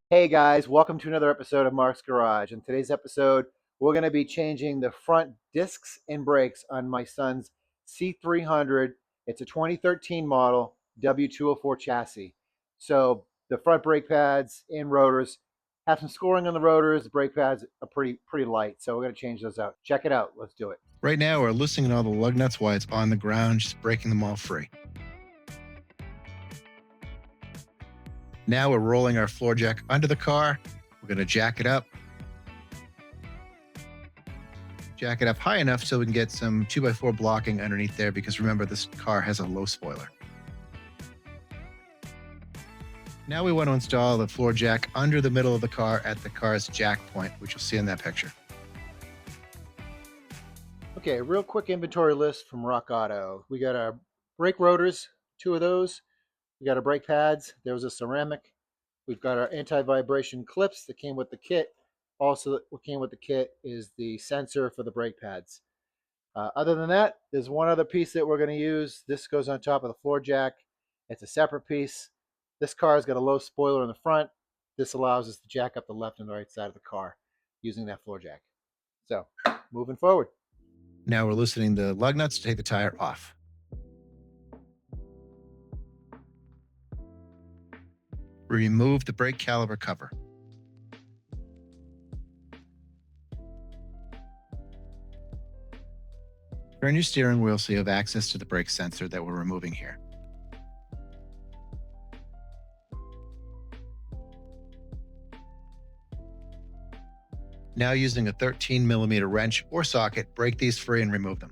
Hey guys, welcome to another episode of Mark's Garage. In today's episode, we're going to be changing the front discs and brakes on my son's C300. It's a 2013 model W204 chassis. So the front brake pads and rotors have some scoring on the rotors. The brake pads are pretty light, so we're going to change those out. Check it out. Let's do it. Right now, we're loosening all the lug nuts while it's on the ground, just breaking them all free. Now we're rolling our floor jack under the car. We're going to jack it up. Jack it up high enough so we can get some 2x4 blocking underneath there, because remember, this car has a low spoiler. Now we want to install the floor jack under the middle of the car at the car's jack point, which you'll see in that picture. Okay, real quick inventory list from Rock Auto. We got our brake rotors, 2 of those. We got our brake pads. There was a ceramic. We've got our anti-vibration clips that came with the kit. Also, what came with the kit is the sensor for the brake pads. Other than that, there's one other piece that we're going to use. This goes on top of the floor jack. It's a separate piece. This car's got a low spoiler in the front. This allows us to jack up the left and the right side of the car using that floor jack. So, moving forward. Now we're loosening the lug nuts to take the tire off. Remove the brake caliper cover. Turn your steering wheel so you have access to the brake sensor that we're removing here. Now, using a 13mm wrench or socket, break these free and remove them.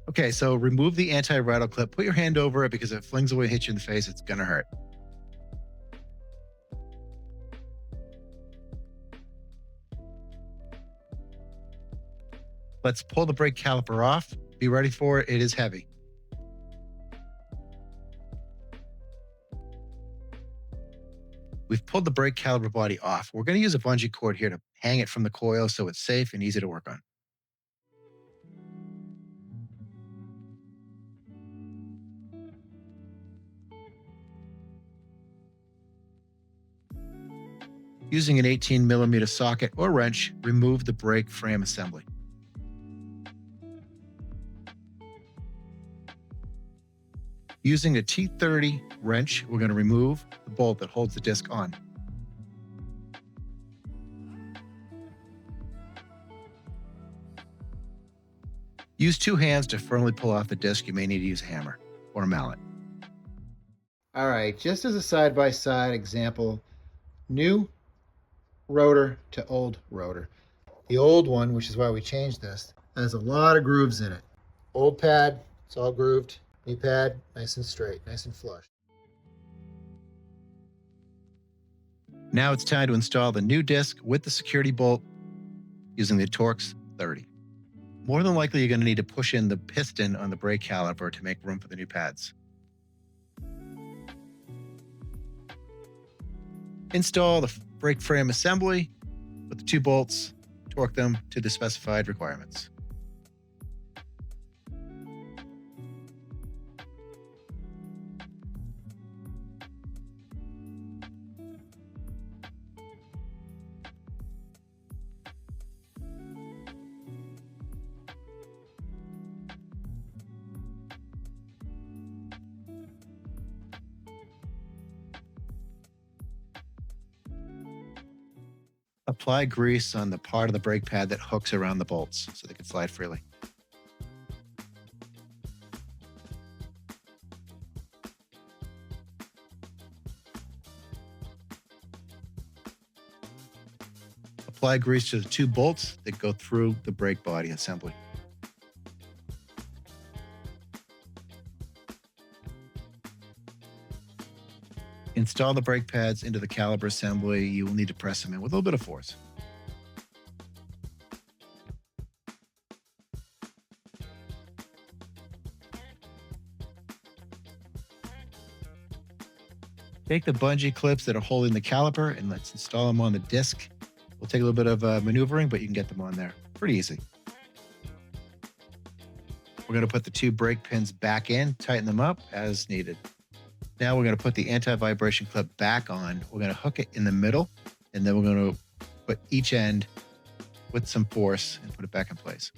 Okay, so remove the anti-rattle clip. Put your hand over it, because if it flings away and hits you in the face, it's going to hurt. Let's pull the brake caliper off. Be ready for it. It is heavy. We've pulled the brake caliper body off. We're going to use a bungee cord here to hang it from the coil so it's safe and easy to work on. Using an 18mm socket or wrench, remove the brake frame assembly. Using a T30 wrench, we're going to remove the bolt that holds the disc on. Use 2 hands to firmly pull off the disc. You may need to use a hammer or a mallet. All right, just as a side-by-side example, new rotor to old rotor. The old one, which is why we changed this, has a lot of grooves in it. Old pad, it's all grooved. New pad, nice and straight, nice and flush. Now it's time to install the new disc with the security bolt using the Torx 30. More than likely, you're going to need to push in the piston on the brake caliper to make room for the new pads. Install the brake frame assembly with the 2 bolts, torque them to the specified requirements. Apply grease on the part of the brake pad that hooks around the bolts so they can slide freely. Apply grease to the 2 bolts that go through the brake body assembly. Install the brake pads into the caliper assembly. You will need to press them in with a little bit of force. Take the bungee clips that are holding the caliper and let's install them on the disc. We'll take a little bit of maneuvering, but you can get them on there pretty easy. We're going to put the 2 brake pins back in, tighten them up as needed. Now we're going to put the anti-vibration clip back on. We're going to hook it in the middle, and then we're going to put each end with some force and put it back in place.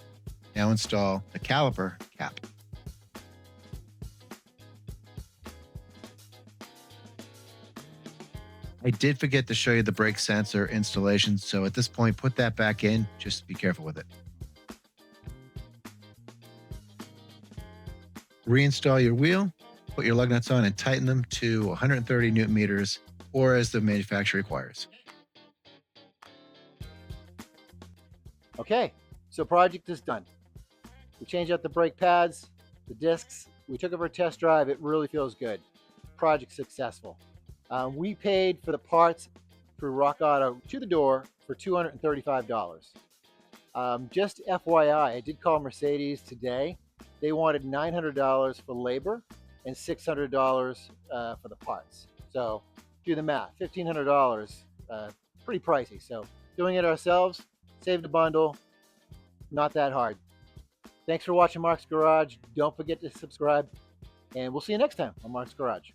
Now install the caliper cap. I did forget to show you the brake sensor installation, so at this point, put that back in. Just be careful with it. Reinstall your wheel, put your lug nuts on, and tighten them to 130 newton meters, or as the manufacturer requires. Okay, so project is done. We changed out the brake pads, the discs. We took it for a test drive. It really feels good. Project successful. We paid for the parts through Rock Auto to the door for $235. Just FYI, I did call Mercedes today. They wanted $900 for labor and $600 for the parts. So do the math, $1,500, pretty pricey. So doing it ourselves, saved a bundle, not that hard. Thanks for watching Mark's Garage. Don't forget to subscribe, and we'll see you next time on Mark's Garage.